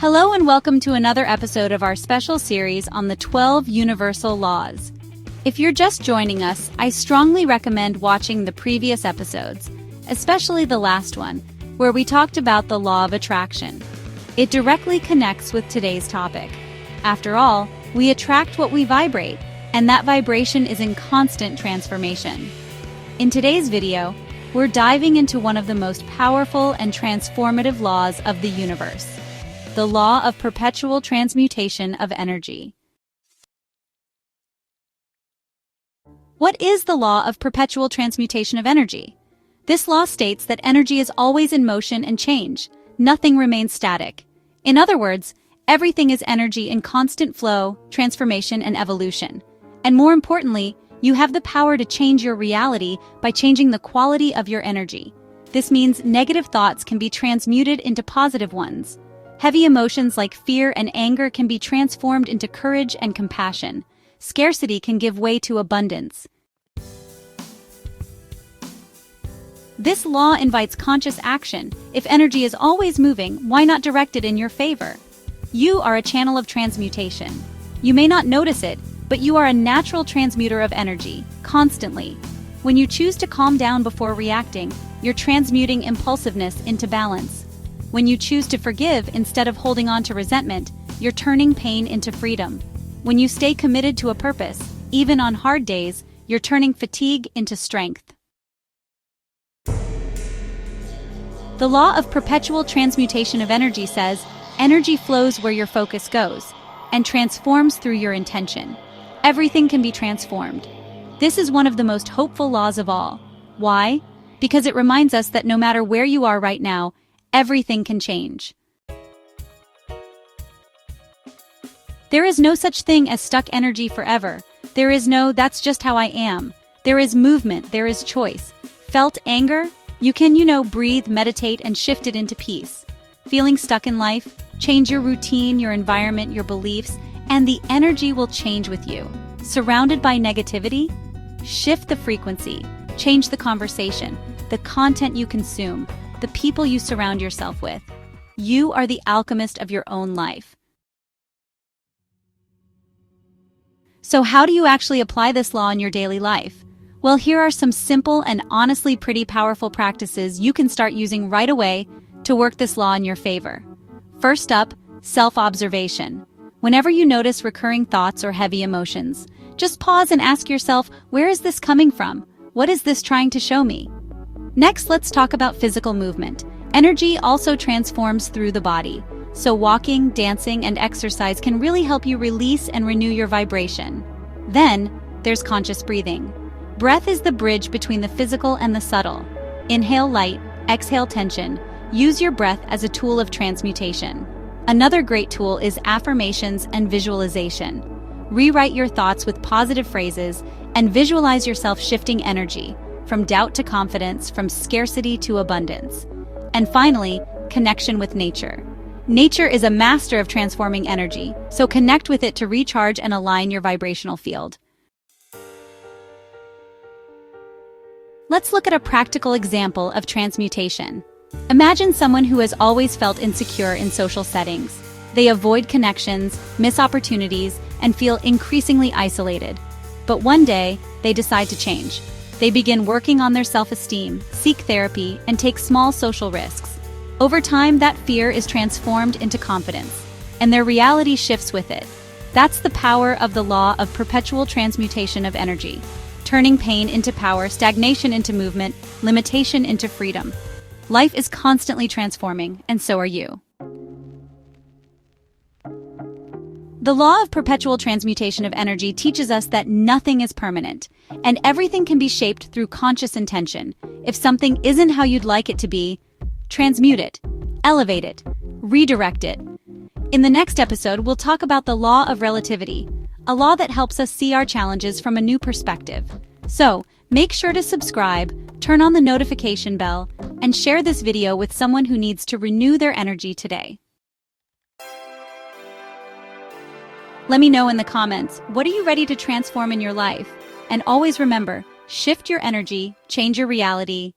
Hello and welcome to another episode of our special series on the 12 universal laws. If you're just joining us, I strongly recommend watching the previous episodes, especially the last one, where we talked about the law of attraction. It directly connects with today's topic. After all, we attract what we vibrate, and that vibration is in constant transformation. In today's video, we're diving into one of the most powerful and transformative laws of the universe. The law of perpetual transmutation of energy. What is the law of perpetual transmutation of energy? This law states that energy is always in motion and change. Nothing remains static. In other words, everything is energy in constant flow, transformation, and evolution. And more importantly, you have the power to change your reality by changing the quality of your energy. This means negative thoughts can be transmuted into positive ones. Heavy emotions like fear and anger can be transformed into courage and compassion. Scarcity can give way to abundance. This law invites conscious action. If energy is always moving, why not direct it in your favor? You are a channel of transmutation. You may not notice it, but you are a natural transmuter of energy, constantly. When you choose to calm down before reacting, you're transmuting impulsiveness into balance. When you choose to forgive instead of holding on to resentment, you're turning pain into freedom. When you stay committed to a purpose, even on hard days, you're turning fatigue into strength. The law of perpetual transmutation of energy says, energy flows where your focus goes, and transforms through your intention. Everything can be transformed. This is one of the most hopeful laws of all. Why? Because it reminds us that no matter where you are right now, everything can change. There is no such thing as stuck energy forever. There is no, that's just how I am. There is movement, there is choice. Felt anger? You can, breathe, meditate, and shift it into peace. Feeling stuck in life? Change your routine, your environment, your beliefs, and the energy will change with you. Surrounded by negativity? Shift the frequency. Change the conversation, the content you consume, the people you surround yourself with. You are the alchemist of your own life. So how do you actually apply this law in your daily life? Well, here are some simple and honestly pretty powerful practices you can start using right away to work this law in your favor. First up, self-observation. Whenever you notice recurring thoughts or heavy emotions, just pause and ask yourself, where is this coming from? What is this trying to show me? Next, let's talk about physical movement. Energy also transforms through the body, so walking, dancing, and exercise can really help you release and renew your vibration. Then, there's conscious breathing. Breath is the bridge between the physical and the subtle. Inhale light, exhale tension. Use your breath as a tool of transmutation. Another great tool is affirmations and visualization. Rewrite your thoughts with positive phrases and visualize yourself shifting energy, from doubt to confidence, from scarcity to abundance. And finally, connection with nature. Nature is a master of transforming energy, so connect with it to recharge and align your vibrational field. Let's look at a practical example of transmutation. Imagine someone who has always felt insecure in social settings. They avoid connections, miss opportunities, and feel increasingly isolated. But one day, they decide to change. They begin working on their self-esteem, seek therapy, and take small social risks. Over time, that fear is transformed into confidence, and their reality shifts with it. That's the power of the law of perpetual transmutation of energy, turning pain into power, stagnation into movement, limitation into freedom. Life is constantly transforming, and so are you. The law of perpetual transmutation of energy teaches us that nothing is permanent, and everything can be shaped through conscious intention. If something isn't how you'd like it to be, transmute it, elevate it, redirect it. In the next episode, we'll talk about the law of relativity, a law that helps us see our challenges from a new perspective. So, make sure to subscribe, turn on the notification bell, and share this video with someone who needs to renew their energy today. Let me know in the comments, what are you ready to transform in your life? And always remember, shift your energy, change your reality,